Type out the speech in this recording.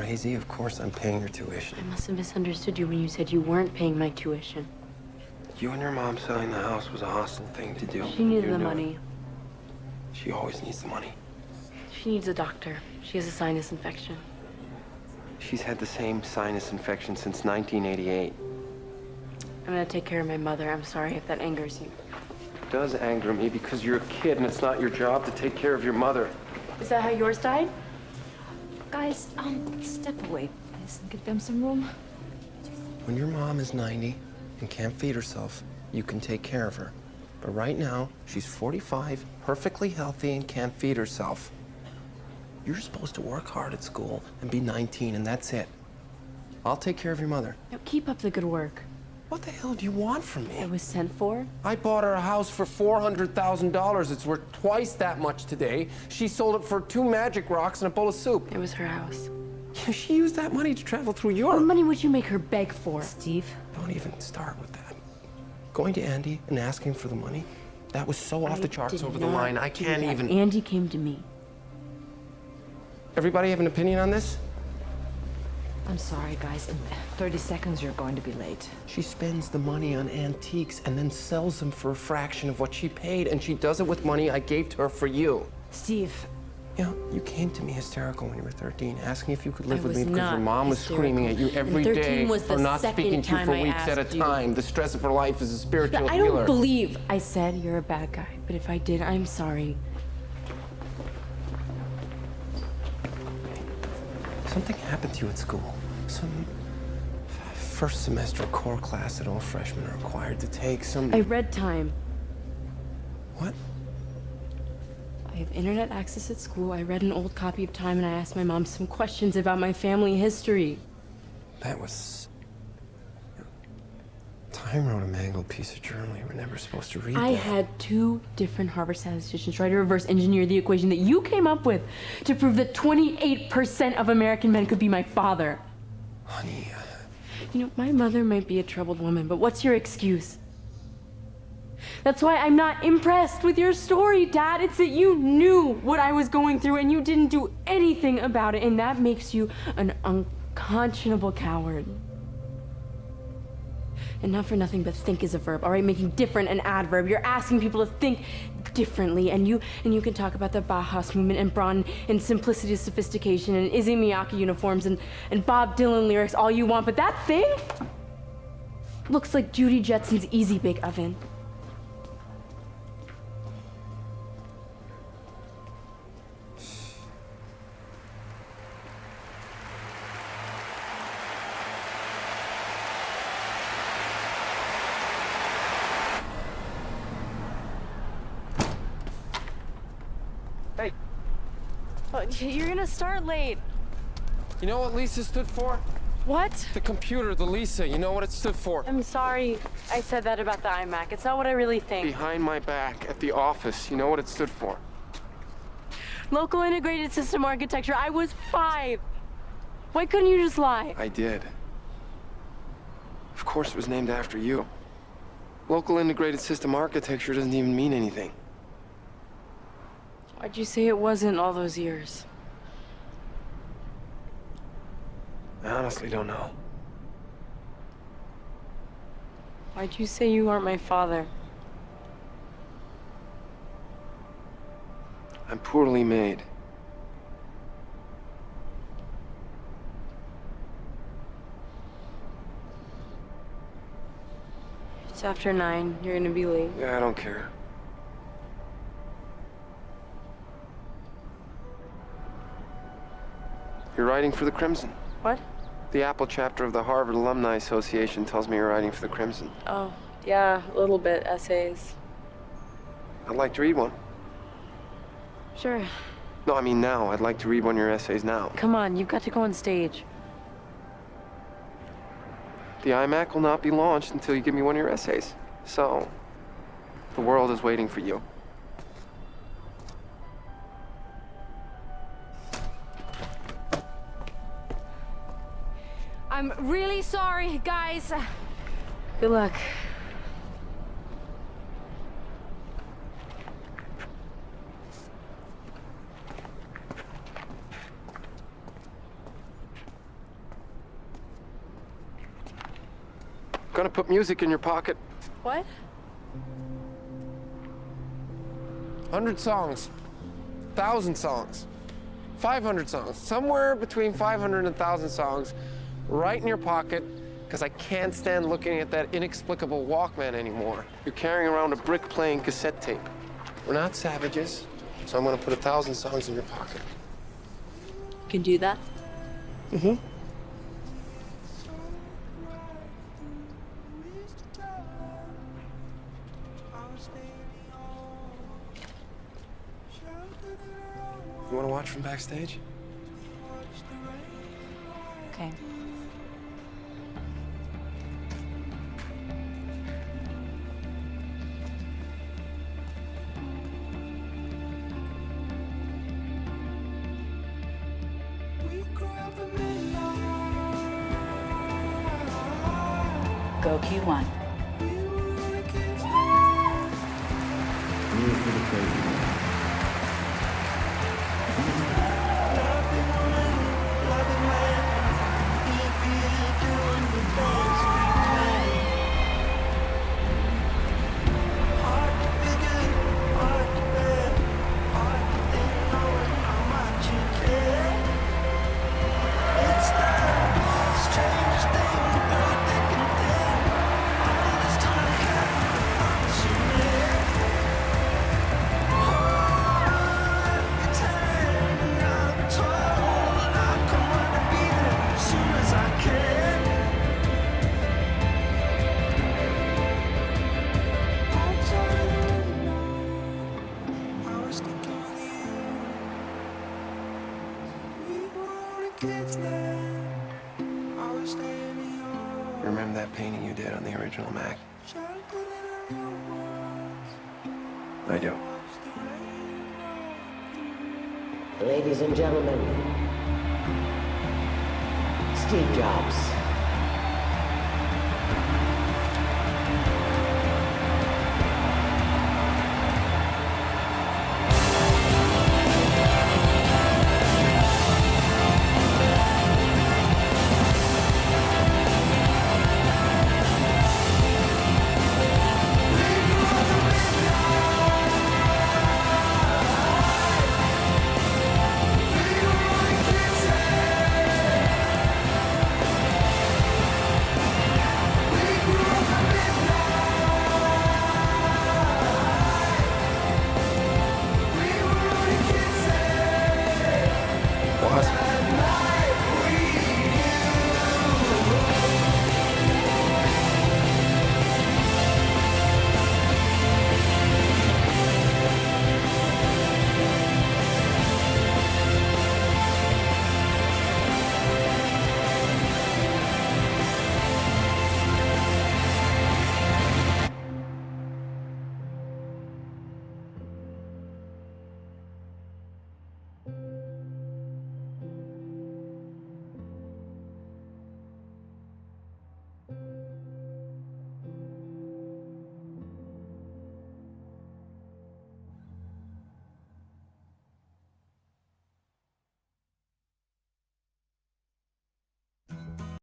crazy? Of course I'm paying your tuition. I must have misunderstood you when you said you weren't paying my tuition. You and your mom selling the house was a hostile thing to do. She needed the money. She always needs the money. She needs a doctor. She has a sinus infection. She's had the same sinus infection since 1988. I'm gonna take care of my mother. I'm sorry if that angers you. It does anger me because you're a kid and it's not your job to take care of your mother. Is that how yours died? Guys, step away, please, and give them some room. When your mom is 90 and can't feed herself, you can take care of her. But right now, she's 45, perfectly healthy, and can't feed herself. You're supposed to work hard at school and be 19, and that's it. I'll take care of your mother. Now keep up the good work. What the hell do you want from me? I was sent for? I bought her a house for $400,000. It's worth twice that much today. She sold it for 2 magic rocks and a bowl of soup. It was her house. Yeah, she used that money to travel through Europe. What money would you make her beg for? Steve? Don't even start with that. Going to Andy and asking for the money, that was so off the charts, over the line. I can't even... Andy came to me. Everybody have an opinion on this? I'm sorry, guys. In 30 seconds, you're going to be late. She spends the money on antiques and then sells them for a fraction of what she paid, and she does it with money I gave to her for you. Steve. You know, you came to me hysterical when you were 13, asking if you could live I with me was because your not mom was hysterical. screaming at you every And 13 day was the for not second speaking to you time for I weeks at a asked you. time. The stress of her life is a spiritual I healer. don't believe I said you're a bad guy, but if I did, I'm sorry. Something happened to you at school. Some first semester core class that all freshmen are required to take. I read Time. What? I have internet access at school. I read an old copy of Time and I asked my mom some questions about my family history. That was... Time wrote a mangled piece of journal. You were never supposed to read I that. had 2 different Harvard statisticians try to reverse engineer the equation that you came up with to prove that 28% of American men could be my father. Honey, You know, my mother might be a troubled woman, but what's your excuse? That's why I'm not impressed with your story, Dad. It's that you knew what I was going through and you didn't do anything about it, and that makes you an unconscionable coward. And not for nothing, but think is a verb, all right? Making different an adverb. You're asking people to think differently, and you can talk about the Bauhaus movement and Braun and simplicity of sophistication and Izzy Miyake uniforms and Bob Dylan lyrics all you want, but that thing looks like Judy Jetson's Easy Bake Oven. Hey. Oh, you're gonna start late. You know what Lisa stood for? What? The computer, the Lisa. You know what it stood for? I'm sorry I said that about the iMac. It's not what I really think. Behind my back at the office. You know what it stood for? Local integrated system architecture. I was 5. Why couldn't you just lie? I did. Of course it was named after you. Local integrated system architecture doesn't even mean anything. Why'd you say it wasn't all those years? I honestly don't know. Why'd you say you aren't my father? I'm poorly made. It's after 9. You're gonna be late. Yeah, I don't care. You're writing for the Crimson. What? The Apple chapter of the Harvard Alumni Association tells me you're writing for the Crimson. Oh, yeah, a little bit. Essays. I'd like to read one. Sure. No, I mean now. I'd like to read one of your essays now. Come on, you've got to go on stage. The iMac will not be launched until you give me one of your essays. So, the world is waiting for you. I'm really sorry, guys. Good luck. Gonna put music in your pocket. What? 100 songs, 1,000 songs, 500 songs, somewhere between 500 and 1,000 songs, right in your pocket, because I can't stand looking at that inexplicable Walkman anymore. You're carrying around a brick-playing cassette tape. We're not savages, so I'm gonna put 1,000 songs in your pocket. You can do that? Mm-hmm. You wanna watch from backstage? Okay. Go Q1. Remember that painting you did on the original Mac? I do. Ladies and gentlemen, Steve Jobs.